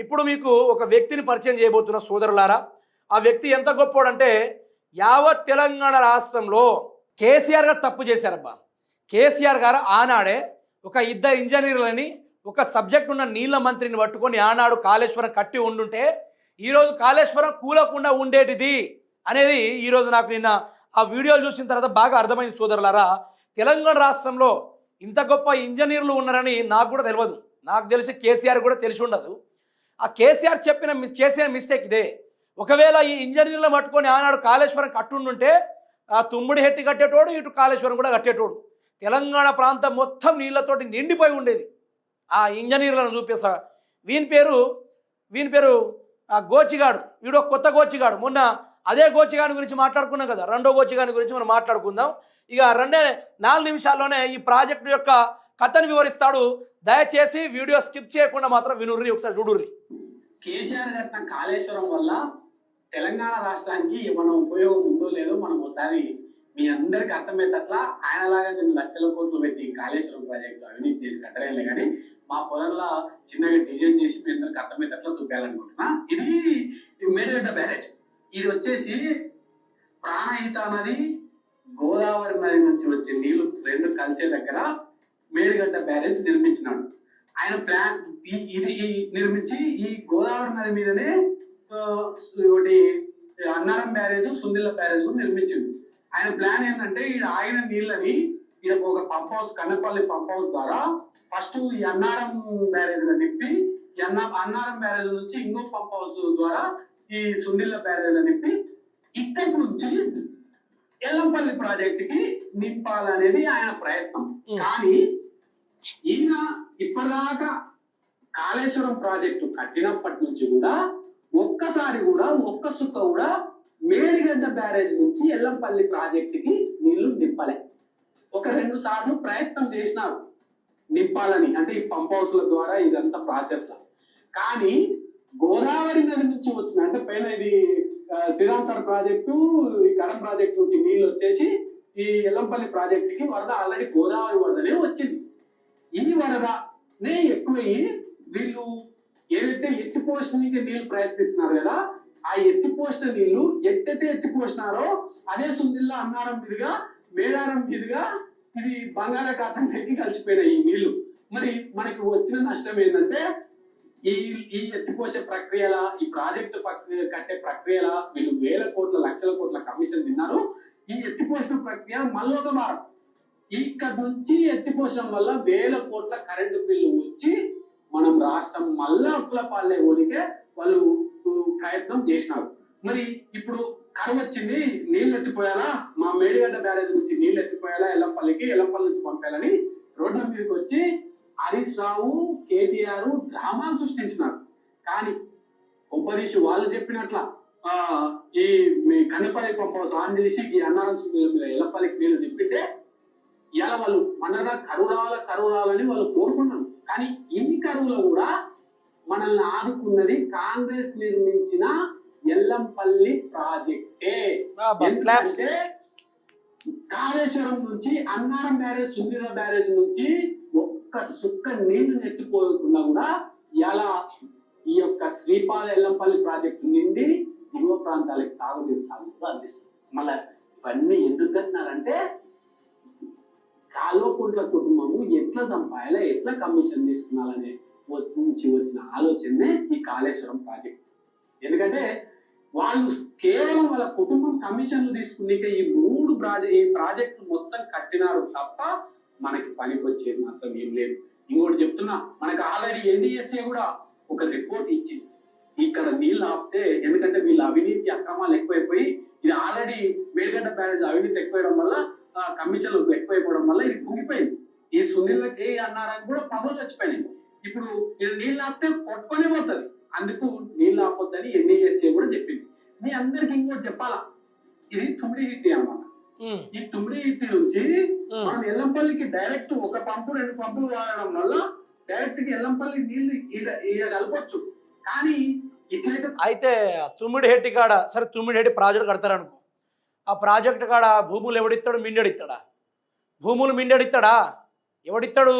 ఇప్పుడు మీకు ఒక వ్యక్తిని పరిచయం చేయబోతున్న సోదరులారా. ఆ వ్యక్తి ఎంత గొప్పోడంటే యావత్ తెలంగాణ రాష్ట్రంలో కేసీఆర్ గారు తప్పు చేశారబ్బా. కేసీఆర్ గారు ఆనాడే ఒక ఇద్దరు ఇంజనీర్లని ఒక సబ్జెక్ట్ ఉన్న నీళ్ళ మంత్రిని పట్టుకొని ఆనాడు కాళేశ్వరం కట్టి ఉండుంటే ఈరోజు కాళేశ్వరం కూలకుండా ఉండేటిది అనేది ఈరోజు నాకు నిన్న ఆ వీడియోలు చూసిన తర్వాత బాగా అర్థమైంది సోదరులారా. తెలంగాణ రాష్ట్రంలో ఇంత గొప్ప ఇంజనీర్లు ఉన్నారని నాకు కూడా తెలియదు. నాకు తెలిసి కేసీఆర్ కూడా తెలిసి ఉండదు. ఆ కేసీఆర్ చేసిన మిస్టేక్ ఇదే. ఒకవేళ ఈ ఇంజనీర్లు పట్టుకొని ఆనాడు కాళేశ్వరం కట్టుండుంటే ఆ తుమ్ముడి హెట్టి కట్టేటోడు, ఇటు కాళేశ్వరం కూడా కట్టేటోడు. తెలంగాణ ప్రాంతం మొత్తం నీళ్ళతోటి నిండిపోయి ఉండేది. ఆ ఇంజనీర్లను చూపిస్తా. వీని పేరు గోచిగాడు. వీడు కొత్త గోచిగాడు. మొన్న అదే గోచిగాని గురించి మాట్లాడుకున్నాం కదా. రెండో గోచిగాని గురించి మనం మాట్లాడుకుందాం. ఇక 4 నిమిషాల్లోనే ఈ ప్రాజెక్టు యొక్క కథను వివరిస్తాడు. దయచేసి వీడియో స్కిప్ చేయకుండా మాత్రం వినుర్రి, ఒకసారి చూడుర్రి. కేసీఆర్ కట్టిన కాళేశ్వరం వల్ల తెలంగాణ రాష్ట్రానికి ఏమైనా ఉపయోగం ఉందో లేదో మనం ఒకసారి మీ అందరికి అర్థమయ్యేటట్లా ఆయనలాగా నేను లక్షల కోట్లు పెట్టి కాళేశ్వరం ప్రాజెక్టు అవినీతి చేసి కట్టలేలే కానీ మా పొలంలో చిన్నగా డిజైన్ చేసి మీ అందరికి అర్థమయ్యేటట్లా చూపించాలనుకుంటున్నా. ఇది మేడిగడ్డ బ్యారేజ్. ఇది వచ్చేసి ప్రాణహిత నది, గోదావరి నది నుంచి వచ్చే నీళ్లు రెండు కలిసే దగ్గర మేడిగడ్డ బ్యారేజ్ నిర్మించినాడు. ఆయన ప్లాన్ ఇది నిర్మించి ఈ గోదావరి నది మీదనే ఒకటి అన్నారం బ్యారేజ్, సుందిల్ల బ్యారేజ్ నిర్మించింది. ఆయన ప్లాన్ ఏంటంటే ఈ ఆగిన నీళ్ళని ఈడ ఒక pump house, Kannapalli pump house ద్వారా ఫస్ట్ ఈ అన్నారం బ్యారేజ్ లో నింపి అన్నారం బ్యారేజ్ నుంచి ఇంకో పంప్ హౌస్ ద్వారా ఈ సుందిల్ల బ్యారేజ్ లో నింపి ఇక్కడి నుంచి ఎల్లంపల్లి ప్రాజెక్ట్ కి నింపాలనేది ఆయన ప్రయత్నం. కానీ ఈయన ఇప్పటిదాకా కాళేశ్వరం ప్రాజెక్టు కట్టినప్పటి నుంచి కూడా ఒక్కసారి కూడా ఒక్క సుక్క కూడా మేడిగడ్డ బ్యారేజ్ నుంచి ఎల్లంపల్లి ప్రాజెక్టుకి నీళ్లు నింపలే. ఒక 2 సార్లు ప్రయత్నం చేసినారు నింపాలని, అంటే ఈ పంప్ హౌస్ల ద్వారా ఇదంతా ప్రాసెస్ లా. కానీ గోదావరి నది నుంచి వచ్చిన, అంటే పైన ఇది శ్రీరామ్ సార్ ప్రాజెక్టు, ఈ కడం ప్రాజెక్టు నుంచి నీళ్లు వచ్చేసి ఈ ఎల్లంపల్లి ప్రాజెక్టుకి వరద ఆల్రెడీ గోదావరి వరదనే వచ్చింది. ఈ వరదనే ఎక్కువయ్యి వీళ్ళు ఏదైతే ఎత్తిపోషణకి నీళ్లు ప్రయత్నిస్తున్నారు కదా, ఆ ఎత్తిపోసిన నీళ్లు ఎట్టయితే ఎత్తిపోసినారో అదే సుందిల్ల అన్నారం మీదుగా మేడారం మీదుగా ఇది బంగాళాఖాతంలోకి కలిసిపోయినాయి ఈ నీళ్లు. మరి మనకి వచ్చిన నష్టం ఏంటంటే ఈ ఎత్తిపోసే ప్రక్రియల, ఈ ప్రాజెక్టు కట్టే ప్రక్రియల వీళ్ళు వేల కోట్ల లక్షల కోట్ల కమిషన్ తిన్నారు. ఈ ఎత్తిపోసిన ప్రక్రియ మళ్ళొక వారం ఇక్కడ నుంచి ఎత్తిపోసడం వల్ల వేల కోట్ల కరెంటు బిల్లు వచ్చి మనం రాష్ట్రం మళ్ళా అప్పుల పాలే ఓనికే వాళ్ళు ప్రయత్నం చేసినారు. మరి ఇప్పుడు కరువు వచ్చింది, నీళ్ళు ఎత్తిపోయాలా, మా మేడిగడ్డ బ్యారేజ్ నుంచి నీళ్ళు ఎత్తిపోయాలా ఎల్లంపల్లికి, ఎల్లంపల్లి నుంచి పంపాలని రోడ్ల మీదకి వచ్చి హరీష్ రావు, కేటీఆర్ డ్రామాలు సృష్టించినారు. కానీ ఒబ్బదీసి వాళ్ళు చెప్పినట్ల ఈ కన్నపల్లి పంప్ హౌస్ ఆన్ చేసి ఈ అన్నారం మీద ఎల్లంపల్లికి నీళ్లు తిప్పితే ఇలా వాళ్ళు మనగా కరువు రావాలని వాళ్ళు కోరుకున్నారు. కానీ ఈ కరువులో కూడా మనల్ని ఆదుకున్నది కాంగ్రెస్ నిర్మించిన ఎల్లంపల్లి ప్రాజెక్టే. ఎందుకంటే కాళేశ్వరం నుంచి అన్నారం బ్యారేజ్, సుందిల్ల బ్యారేజ్ నుంచి ఒక్క సుక్క నీళ్లు నెత్తిపోకుండా కూడా ఇలా ఈ యొక్క శ్రీపాద ఎల్లంపల్లి ప్రాజెక్టు నిండి దిగువ ప్రాంతాలకు తాగునీరు సాగుతూ అందిస్తుంది. మళ్ళీ ఇవన్నీ ఎందుకు కట్టినారంటే కాల్వకుంట్ల కుటుంబము ఎట్లా సంపాయాలా, ఎట్లా కమిషన్ తీసుకున్నాలనే నుంచి వచ్చిన ఆలోచనే ఈ కాళేశ్వరం ప్రాజెక్ట్. ఎందుకంటే వాళ్ళు కేవలం వాళ్ళ కుటుంబం కమిషన్లు తీసుకునేక ఈ ప్రాజెక్టు మొత్తం కట్టినారు తప్ప మనకి పనికి వచ్చేది మాత్రం ఏం లేదు. ఇంకోటి చెప్తున్నా, మనకు ఆల్రెడీ ఎన్డీఎస్ఏ కూడా ఒక రిపోర్ట్ ఇచ్చింది ఇక్కడ నీళ్ళు ఆపితే, ఎందుకంటే వీళ్ళ అవినీతి అక్రమాలు ఎక్కువైపోయి ఇది ఆల్రెడీ మేడిగడ్డ బ్యారేజ్ అవినీతి ఎక్కువడం వల్ల కమిషన్లు ఎక్కువైపోవడం వల్ల ఇది కుంగిపోయింది. ఈ సునీళ్ళకి అన్నారని కూడా పనులు చచ్చిపోయినాయి. ఇప్పుడు ఇది నీళ్ళు ఆపితే కొట్టుకొని పోతుంది, అందుకు నీళ్ళు ఆపొద్దని ఎన్డీఎస్ఏ కూడా చెప్పింది. మీ అందరికి ఇంకోటి చెప్పాలా, ఇది తుమ్మిడి హిట్టి అన్నమాట. ఈ తుమ్మిడి హిట్టి నుంచి మనం ఎల్లంపల్లికి డైరెక్ట్ ఒక పంపు 2 పంపులు వాడడం వల్ల డైరెక్ట్ గా ఎల్లంపల్లి నీళ్లు కలపొచ్చు. కానీ ఇట్లయితే అయితే తుమ్మిడిహెట్టి కాడ సరే తుమ్మిడిహెట్టి ప్రాజెక్ట్ కడతారనుకో, ఆ ప్రాజెక్టు కాడ భూములు ఎవడిస్తాడు? మిండెడిస్తాడా? భూములు మిండెడిస్తాడా? ఎవడిస్తాడు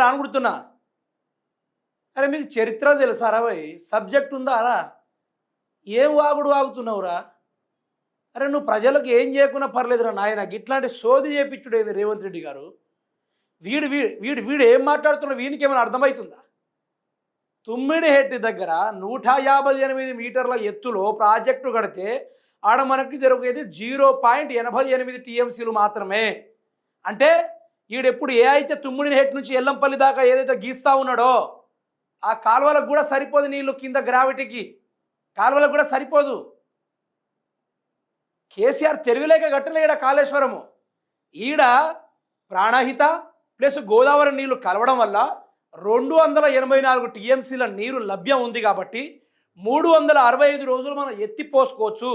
అనుకుంటున్నా. అరే మీకు చరిత్ర తెలుసారా భయ్? సబ్జెక్ట్ ఉందా అలా? ఏం వాగుడు వాగుతున్నావురా? అరే నువ్వు ప్రజలకు ఏం చేయకున్నా పర్లేదురా నాయన, ఇట్లాంటి సోది చేపించుడు ఏంది రేవంత్ రెడ్డి గారు? వీడు వీడు వీడు వీడు ఏం మాట్లాడుతున్నాడు? వీనికి ఏమైనా అర్థమవుతుందా? తుమ్మిడిహెట్టి దగ్గర 158 మీటర్ల ఎత్తులో ప్రాజెక్టు కడితే ఆడ మనకి జరిగేది 0.88 టీఎంసీలు మాత్రమే. అంటే ఈడెప్పుడు ఏ అయితే తుమ్మిడిహెట్టి నుంచి ఎల్లంపల్లి దాకా ఏదైతే గీస్తా ఉన్నాడో ఆ కాలువలకు కూడా సరిపోదు నీళ్ళు, కింద గ్రావిటీకి కాలువలకు కూడా సరిపోదు. కేసీఆర్ తెలివిలేక కట్టలేడ కాళేశ్వరము. ఈడ ప్రాణహిత ప్లస్ గోదావరి నీళ్లు కలవడం వల్ల 284 టీఎంసీల నీరు లభ్యం ఉంది కాబట్టి 365 రోజులు మనం ఎత్తిపోసుకోవచ్చు.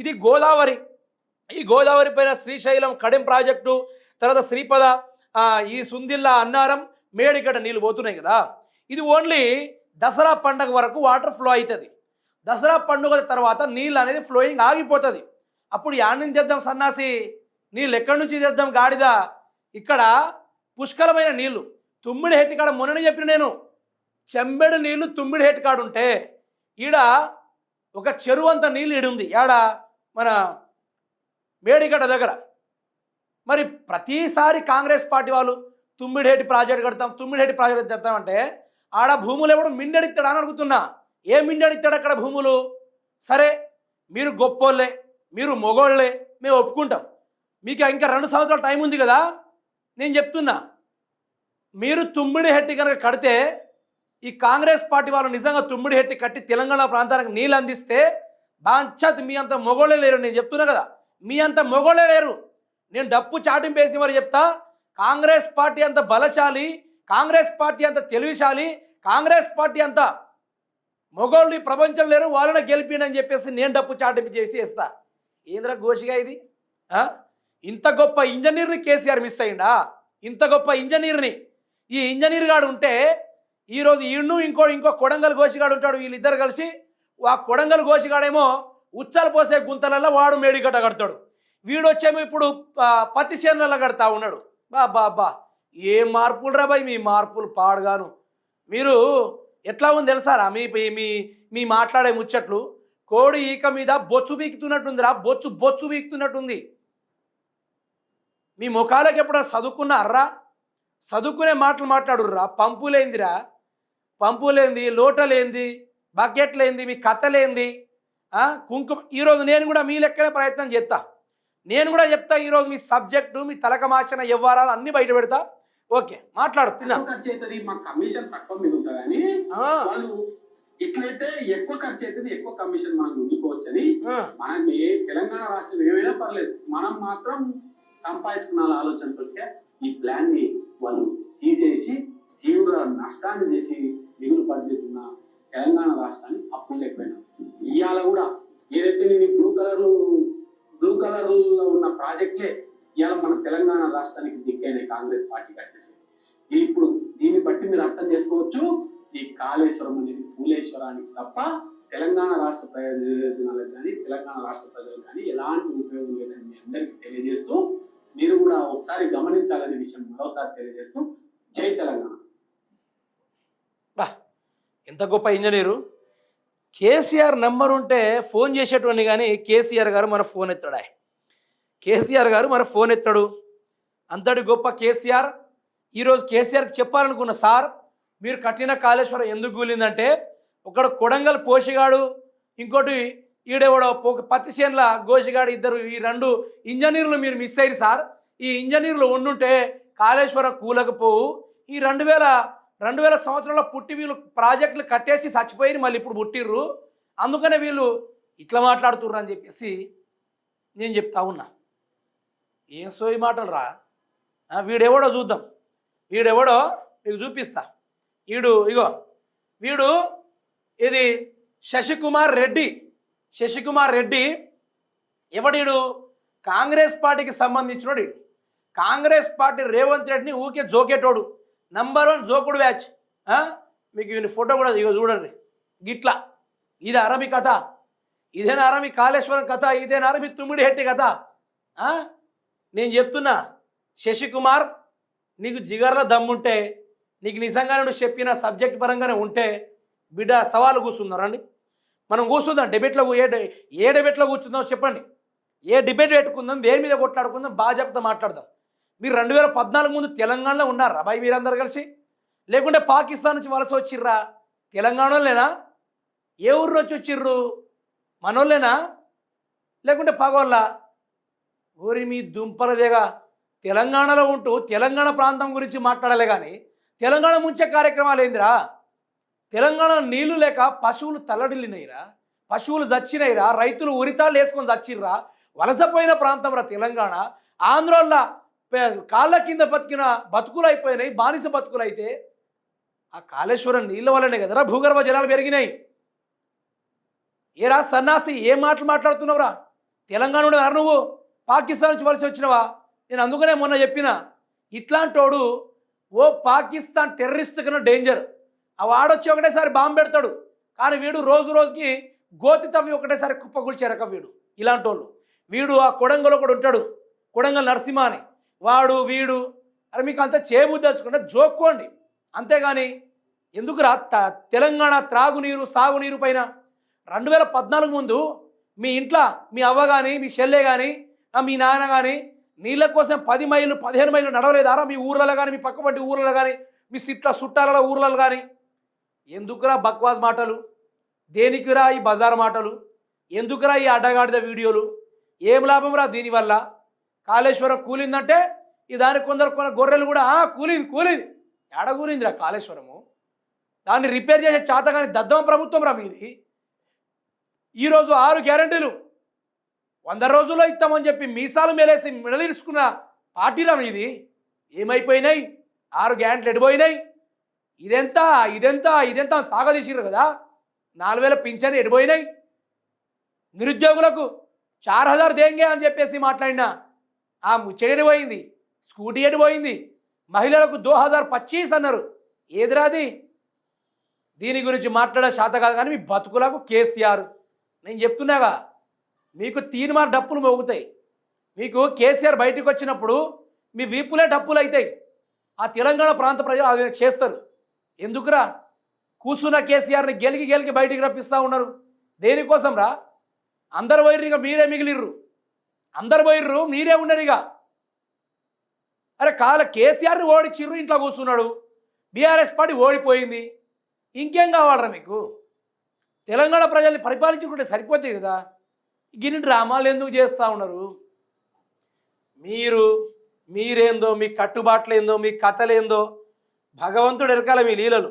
ఇది గోదావరి. ఈ గోదావరి పైన శ్రీశైలం కడెం ప్రాజెక్టు, తర్వాత శ్రీపద, ఈ సుందిల్లా, అన్నారం, మేడిగడ్డ నీళ్ళు పోతున్నాయి కదా. ఇది ఓన్లీ దసరా పండుగ వరకు వాటర్ ఫ్లో అవుతుంది. దసరా పండుగ తర్వాత నీళ్ళు అనేది ఫ్లోయింగ్ ఆగిపోతుంది. అప్పుడు యాడ్ నుంచి తెద్దాం సన్నాసి నీళ్ళు, ఎక్కడి నుంచి తెద్దాం గాడిద? ఇక్కడ పుష్కలమైన నీళ్లు తుమ్మిడిహెట్టి కాడ మొన్ననే చెప్పిన నేను, చెంబెడు నీళ్లు తుమ్మిడిహెట్టి కాడ ఉంటే ఈడ ఒక చెరువు అంత నీళ్ళు ఈడుంది ఏడ మన మేడిగడ్డ దగ్గర. మరి ప్రతిసారి కాంగ్రెస్ పార్టీ వాళ్ళు తుమ్మిడిహెట్టి ప్రాజెక్ట్ కడతామంటే ఆడ భూములు ఎవడు మిండెడిస్తాడు అని అడుగుతున్నా. ఏ మిండెడిస్తాడు అక్కడ భూములు? సరే మీరు గొప్పోళ్ళే, మీరు మొగోళ్ళే, మేము ఒప్పుకుంటాం. మీకు ఇంకా 2 సంవత్సరాల టైం ఉంది కదా. నేను చెప్తున్నా, మీరు తుమ్మిడిహెట్టి కనుక కడితే, ఈ కాంగ్రెస్ పార్టీ వాళ్ళు నిజంగా తుమ్మిడిహెట్టి కట్టి తెలంగాణ ప్రాంతానికి నీళ్ళు అందిస్తే బాంచత్ మీ అంత మొగోళ్ళే లేరు. నేను చెప్తున్నా కదా, మీ అంత మొగోళ్ళే లేరు. నేను డప్పు చాటింపేసి మరి చెప్తా, కాంగ్రెస్ పార్టీ అంత బలశాలి, కాంగ్రెస్ పార్టీ అంత తెలివిశాలి, కాంగ్రెస్ పార్టీ అంత మొగోళ్ళు ఈ ప్రపంచం లేరు, వాళ్ళని గెలిపినని చెప్పేసి నేను డప్పు చాటింపు చేసి వేస్తా. ఏంద్ర ఘోషిగా ఇది? ఇంత గొప్ప ఇంజనీర్ని కేసీఆర్ మిస్ అయిందా? ఇంత గొప్ప ఇంజనీర్ని, ఈ ఇంజనీర్ గాడు ఉంటే ఈరోజు ఈయన్ను ఇంకో కొడంగల్ గోషిగాడు ఉంటాడు, వీళ్ళిద్దరు కలిసి ఆ కొడంగల్ గోషిగాడేమో ఉచ్చలు పోసే గుంతలలో వాడు మేడిగడ్డ కడతాడు, వీడు వచ్చేమో ఇప్పుడు పత్తి చేనులలో కడతా ఉన్నాడు. బా ఏం మార్పులు రా బాయ్, మీ మార్పులు పాడుగాను. మీరు ఎట్లా ఉంది తెలుసారా? మీ మాట్లాడే ముచ్చట్లు కోడి ఈక మీద బొచ్చు బీకుతున్నట్టుందిరా, బొచ్చు బీకుతున్నట్టుంది. మీ ముఖాలకు ఎప్పుడైనా చదువుకున్నారా? చదువుకునే మాటలు మాట్లాడుర్రా. పంపులేందిరా, పంపులేంది, లోటలేంది, బకెట్లేంది, మీ కథలేంది, కుంకుమ. ఈరోజు నేను కూడా మీ లెక్కనే ప్రయత్నం చేస్తా. నేను కూడా చెప్తా ఈరోజు మీ సబ్జెక్టు, మీ తలకమార్చిన వ్యవహారాలు అన్ని బయట పెడతా. ఓకే మాట్లాడు. తిన్నా కమిషన్ తక్కువ మీద ఉంటుందని వాళ్ళు ఇట్లయితే ఎక్కువ ఖర్చు అవుతుంది, ఎక్కువ కమిషన్ మనం ముందుకోవచ్చని. మనం తెలంగాణ రాష్ట్రం ఏమైనా పర్లేదు, మనం మాత్రం సంపాదించుకున్న ఆలోచనతో ఈ ప్లాన్ ని వాళ్ళు తీసేసి తీవ్ర నష్టాన్ని చేసి మిగులు పడుతున్న తెలంగాణ రాష్ట్రాన్ని అప్పులు ఎక్కువైనా. ఇవాళ కూడా ఏదైతే నేను బ్లూ కలర్ లో ఉన్న ప్రాజెక్టులే ఇవాళ మన తెలంగాణ రాష్ట్రానికి దిక్కైన కాంగ్రెస్ పార్టీ కట్టింది. ఇప్పుడు దీన్ని బట్టి మీరు అర్థం చేసుకోవచ్చు, ఈ కాళేశ్వరం అనేది పూలేశ్వరానికి తప్ప తెలంగాణ రాష్ట్ర ప్రయోజనాలకు కానీ తెలంగాణ రాష్ట్ర ప్రజలకు కానీ ఎలాంటి ఉపయోగం లేదని మీ అందరికీ తెలియజేస్తూ, మీరు కూడా ఒకసారి గమనించాలనే విషయం మరోసారి తెలియజేస్తూ, జై తెలంగాణ. ఎంత గొప్ప ఇంజనీరు! కేసీఆర్ నెంబర్ ఉంటే ఫోన్ చేసేటువంటి, కానీ కేసీఆర్ గారు మన ఫోన్ ఎత్తాడా? కేసీఆర్ గారు మన ఫోన్ ఎత్తాడు. అంతటి గొప్ప కేసీఆర్ ఈరోజు కేసీఆర్కి చెప్పాలనుకున్న, సార్ మీరు కట్టిన కాళేశ్వరం ఎందుకు కూలిందంటే, ఒకడు కొడంగల్ పోషిగాడు, ఇంకోటి ఈడేవాడో పత్తి చేనుల గోషిగాడు, ఇద్దరు, ఈ 2 ఇంజనీర్లు మీరు మిస్ అయ్యారు సార్. ఈ ఇంజనీర్లు ఉండుంటే కాళేశ్వరం కూలకపోవు. ఈ 2000 సంవత్సరంలో పుట్టి వీళ్ళు ప్రాజెక్టులు కట్టేసి చచ్చిపోయి మళ్ళీ ఇప్పుడు పుట్టిర్రు, అందుకనే వీళ్ళు ఇట్లా మాట్లాడుతుర్రు అని చెప్పేసి నేను చెప్తా ఉన్నా. ఏం సోయి మాటలు రా! వీడెవడో చూద్దాం, వీడెవడో మీకు చూపిస్తా. వీడు ఇది శశికుమార్ రెడ్డి. ఎవడీడు? కాంగ్రెస్ పార్టీకి సంబంధించినోడు. కాంగ్రెస్ పార్టీ రేవంత్ రెడ్డిని ఊకే జోకేటోడు, నంబర్ 1 జోకుడు బ్యాచ్. మీకు ఈయన ఫోటో కూడా చూడండి. గిట్లా ఇది అరబి కథ, ఇదేనా అరబి కాళేశ్వరం కథ, ఇదేనా అరబి తుమ్మిడిహెట్టి కథ? నేను చెప్తున్నా, శశికుమార్ నీకు జిగర్ల దమ్ముంటే నీకు నిజంగానే నువ్వు చెప్పిన సబ్జెక్ట్ పరంగానే ఉంటే బిడ్డ సవాలు కూర్చున్నారండి. మనం కూర్చుందాం డిబేట్లో, ఏ డిబేట్లో కూర్చుందాం చెప్పండి. ఏ డిబేట్ పెట్టుకుందాం, దేని మీద కొట్లాడుకుందాం, బాధ్యతతో మాట్లాడదాం. మీరు 2014 ముందు తెలంగాణలో ఉన్నారా బాయ్ మీరందరూ కలిసి? లేకుంటే పాకిస్తాన్ నుంచి వలస వచ్చిర్రా? తెలంగాణలోనేనా? ఏ ఊరు నుంచి వచ్చిర్రు? మనోళ్ళేనా లేకుంటే పగోళ్ళ? ఊరి మీ దుంపలదేగా. తెలంగాణలో ఉంటూ తెలంగాణ ప్రాంతం గురించి మాట్లాడాలి కానీ తెలంగాణ ముంచే కార్యక్రమాలు ఏందిరా? తెలంగాణలో నీళ్లు లేక పశువులు తల్లడిల్లినయిరా, పశువులు చచ్చినయిరా, రైతులు ఉరితాళ్ళు వేసుకొని చచ్చిర్రా. వలసపోయిన ప్రాంతం రా తెలంగాణ. ఆంధ్రోళ్ళ కాళ్ళ కింద బతికిన బతుకులు అయిపోయినాయి, బానిస బతుకులు అయితే ఆ కాళేశ్వరం నీళ్ళ వల్లనే కదరా భూగర్భ జలాలు పెరిగినాయి. ఏరా సన్నాసి, ఏ మాటలు మాట్లాడుతున్నావురా? తెలంగాణ నుండి నువ్వు పాకిస్తాన్ నుంచి వలస వచ్చినవా? నేను అందుకనే మొన్న చెప్పిన, ఇట్లాంటోడు ఓ పాకిస్తాన్ టెర్రరిస్ట్ కన్నా డేంజర్. ఆ వాడొచ్చి ఒకటేసారి బాంబు పెడతాడు, కానీ వీడు రోజు రోజుకి గోతి తవ్వి ఒకటేసారి కుప్పగూల్చే రకం వీడు. ఇలాంటోళ్ళు వీడు ఆ కొడంగల్ ఒకడు ఉంటాడు, కొడంగల్ నరసింహ అని, వాడు వీడు. అరే మీకు అంతా చేయబుద్దలుచుకుంటే జోక్కోండి, అంతేగాని ఎందుకురా తెలంగాణ త్రాగునీరు సాగునీరు పైన 2014 ముందు మీ ఇంట్లో మీ అవ్వ కానీ మీ చెల్లె కానీ మీ నాన్న కానీ నీళ్ళ కోసం 10 మైళ్ళు 15 మైళ్ళు నడవలేదారా? మీ ఊర్లలో కానీ మీ పక్కపంటి ఊర్లలో కానీ మీ చుట్టాల ఊర్లలో కానీ. ఎందుకురా బక్వాస్ మాటలు? దేనికిరా ఈ బజార్ మాటలు? ఎందుకురా ఈ అడ్డగాడిద వీడియోలు? ఏం లాభం రా దీనివల్ల? కాళేశ్వరం కూలిందంటే ఈ దానికి కొందరు గొర్రెలు కూడా కూలింది. ఎడ కూలిందిరా కాళేశ్వరము? దాన్ని రిపేర్ చేసే చేత కానీ దద్దమ ప్రభుత్వం రా మీది. ఈరోజు 6 గ్యారెంటీలు 100 రోజుల్లో ఇస్తామని చెప్పి మీసాలు మేలేసి మెడలిరుచుకున్న పార్టీరా మీది. ఏమైపోయినాయి? 6 గ్యారెంటీలు ఎడిపోయినాయి. ఇదెంత సాగదీసిర్రు కదా. 4000 పింఛన్ ఎడిపోయినాయి. నిరుద్యోగులకు 4000 దేంగే అని చెప్పేసి మాట్లాడినా ఆ ముచ్చడి ఎడిపోయింది. స్కూటీ ఎడిపోయింది. మహిళలకు 2025 అన్నారు. ఏదిరాది? దీని గురించి మాట్లాడే శాత కాదు కానీ మీ బతుకులకు కేసీఆర్. నేను చెప్తున్నాగా, మీకు తీర్మార్ డప్పులు మోగుతాయి. మీకు కేసీఆర్ బయటకు వచ్చినప్పుడు మీ వీపులే డప్పులు అవుతాయి. ఆ తెలంగాణ ప్రాంత ప్రజలు అది చేస్తారు. ఎందుకురా కూర్చున్న కేసీఆర్ని గెలికి బయటికి రప్పిస్తూ ఉన్నారు? దేనికోసం రా? అందరు పోయిర్రు, ఇక మీరే మిగిలిర్రు. అందరు పోయిర్రు, మీరే ఉన్నారు ఇక. అరే కేసీఆర్ని ఓడిచ్చిర్రు, ఇంట్లో కూర్చున్నాడు. బీఆర్ఎస్ పార్టీ ఓడిపోయింది. ఇంకేం కావాలరా మీకు? తెలంగాణ ప్రజల్ని పరిపాలించుకుంటే సరిపోతాయి కదా. గిన్ని డ్రామాలు ఎందుకు చేస్తూ ఉన్నారు? మీరేందో, మీ కట్టుబాట్లేందో, మీ కథలేందో భగవంతుడు ఎరకాల మీ లీలలు.